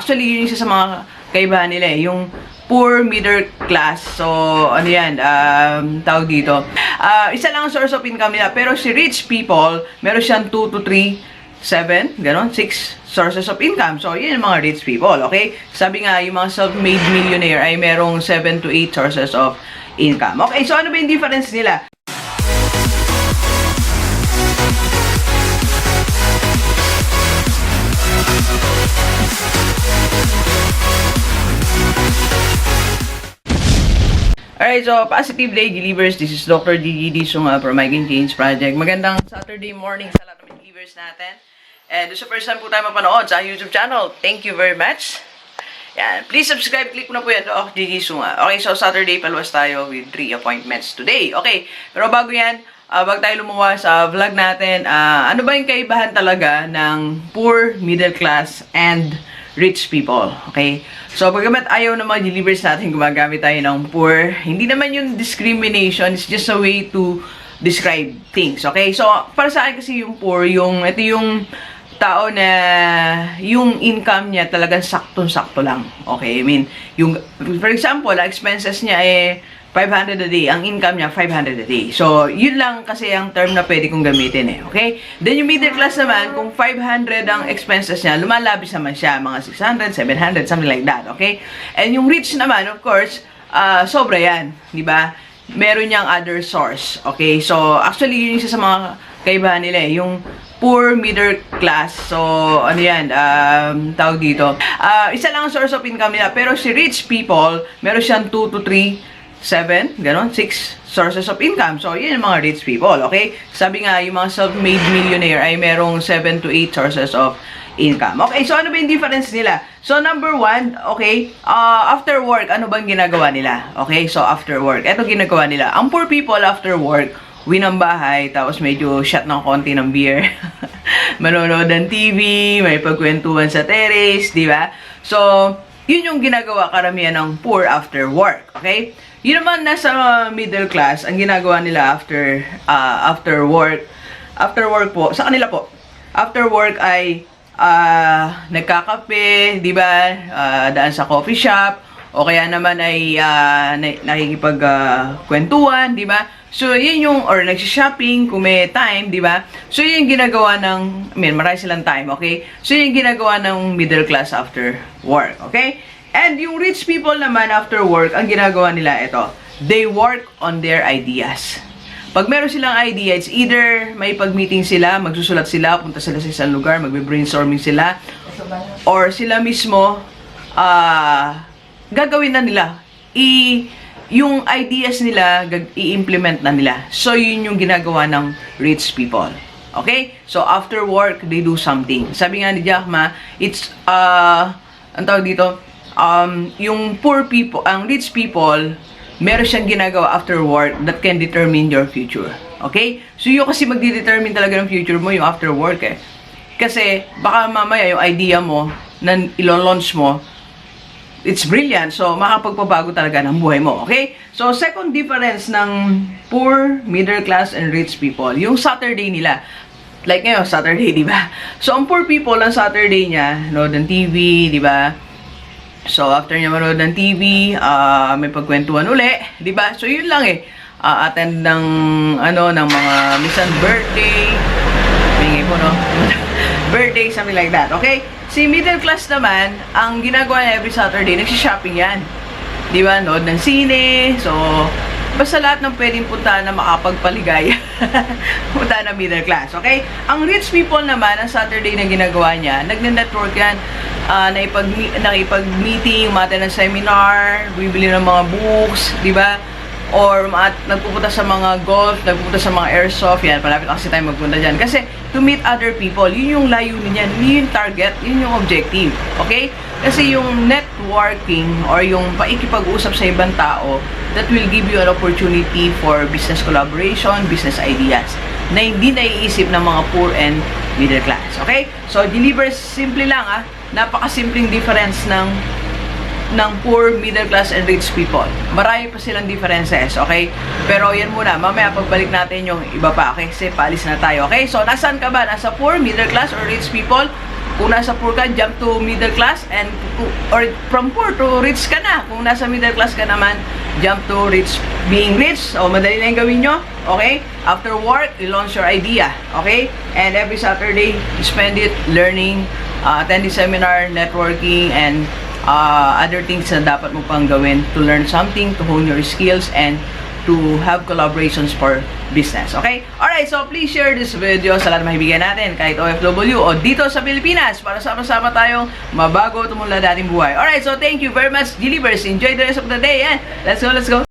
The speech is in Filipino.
actually, yun yung isa sa mga kaibahan nila eh. Yung poor middle class. So, ano yan, tawag dito. Isa lang ang source of income nila. Pero si rich people, meron siyang 2 to 3, 7, ganon, 6 sources of income. So, yun yung mga rich people, okay? Sabi nga, yung mga self-made millionaire ay merong 7 to 8 sources of income. Okay, so ano ba yung difference nila? Alright, so positive day, Gilivers. This is Dr. Gigi, Sunga from My Change Project. Magandang Saturday morning sa lahat ng Gilivers natin. And this is the first time po tayo mapanood sa YouTube channel. Thank you very much. Yan. Please subscribe, click mo na po yan, Dr. Gigi Sunga. Okay, so Saturday, paluwas tayo with 3 appointments today. Okay, pero bago yan, bago tayo lumuwa sa vlog natin, ano ba yung kaibahan talaga ng poor, middle class, and rich people, okay? So, pagkamat ayaw ng mga delivers natin gumagamit tayo ng poor, hindi naman yung discrimination, it's just a way to describe things, okay? So, para sa akin kasi yung poor, ito yung tao na yung income niya talagang saktong-sakto lang, okay? I mean, for example, expenses niya 500 a day. Ang income niya, 500 a day. So, yun lang kasi ang term na pwede kong gamitin eh. Okay? Then, yung middle class naman, kung 500 ang expenses niya, lumalabis naman siya. Mga 600, 700, something like that. Okay? And yung rich naman, of course, sobra yan. Diba? Meron niyang other source. Okay? So, actually, yun yung isa sa mga kaibahan nila eh. Yung poor middle class. So, ano yan, tawag dito. Isa lang ang source of income nila. Pero si rich people, meron siyang 2 to 3, 7, ganon, 6 sources of income. So, yun yung mga rich people, okay? Sabi nga, yung mga self-made millionaire ay merong 7 to 8 sources of income. Okay, so ano ba yung difference nila? So, number 1, okay, after work, ano bang ginagawa nila? Okay, so after work, eto ginagawa nila. Ang poor people after work, uwi ng bahay, tapos medyo shot ng konti ng beer. Manonood ng TV, may pagkwentuhan sa terrace, di ba? So, yun yung ginagawa karamihan ng poor after work, okay? Yun naman nasa middle class, ang ginagawa nila after work po, sa kanila po, after work ay nagkakape, di ba? Daan sa coffee shop, o kaya naman ay nakikipagkwentuhan, di ba? So, yun yung, or nagsishopping kung may time, di ba? So, yun yung ginagawa ng, marami silang time, okay? So, yun yung ginagawa ng middle class after work, okay? And yung rich people naman after work, ang ginagawa nila ito, they work on their ideas. Pag meron silang idea, it's either may pag-meeting sila, magsusulat sila, punta sila sa isang lugar, magbe-brainstorming sila, or sila mismo, gagawin na nila. Yung ideas nila, i-implement na nila. So, yun yung ginagawa ng rich people. Okay? So, after work, they do something. Sabi nga ni Jack Ma, it's, ang tawag dito, yung poor people, ang rich people, meron siyang ginagawa after work that can determine your future. Okay? So, yung kasi magdedetermine talaga ng future mo, yung after work eh. Kasi, baka mamaya yung idea mo, na ilo-launch mo, it's brilliant. So, makapagpabago talaga ng buhay mo. Okay? So, second difference ng poor, middle class, and rich people, yung Saturday nila. Like ngayon, Saturday, di ba? So, ang poor people, ang Saturday niya, nood ng TV, di ba? So, after niya manood ng TV, may pagkwentuhan uli, di ba? So, yun lang eh. Attend ng, ng mga minsan birthday, may po, no? Birthday, something like that, okay? Si middle class naman, ang ginagawa niya every Saturday, nagsishopping yan. Di ba? Nood ng sine, so, basta lahat ng pwedeng puntahan na makapagpaligaya. Puntahan ng middle class, okay? Ang rich people naman, ang Saturday na ginagawa niya, nagne-network yan, nakipag-meeting, mata ng seminar, bibili ng mga books, di ba? Or nagpupunta sa mga golf, nagpupunta sa mga airsoft, yan, palapit kasi tayo magpunta dyan. Kasi, to meet other people, yun yung layunin niyan, yun yung target, yun yung objective, okay? Kasi yung networking, or yung paikipag-usap sa ibang tao, that will give you an opportunity for business collaboration, business ideas, na hindi naiisip ng mga poor and middle class, okay? So, delivers, simple lang napakasimpleng difference ng poor, middle class, and rich people. Marami pa silang differences, okay? Pero yan muna, mamaya pagbalik natin yung iba pa, okay? Kasi paalis na tayo, okay? So, nasaan ka ba? Nasa poor, middle class, or rich people? Kung nasa poor ka, jump to middle class, and or from poor to rich ka na. Kung nasa middle class ka naman, jump to rich, being rich. O, madali na yung gawin nyo. Okay? After work, i-launch your idea. Okay? And every Saturday, spend it learning, attending seminar, networking, and other things na dapat mo pang gawin to learn something, to hone your skills, and to have collaborations for business. Okay? Alright, so please share this video sa lahat ng mahibigan natin, kahit OFW o dito sa Pilipinas, para sama-sama tayong mabago, tumula dating buhay. Alright, so thank you very much, Delivers. Enjoy the rest of the day, and let's go, let's go.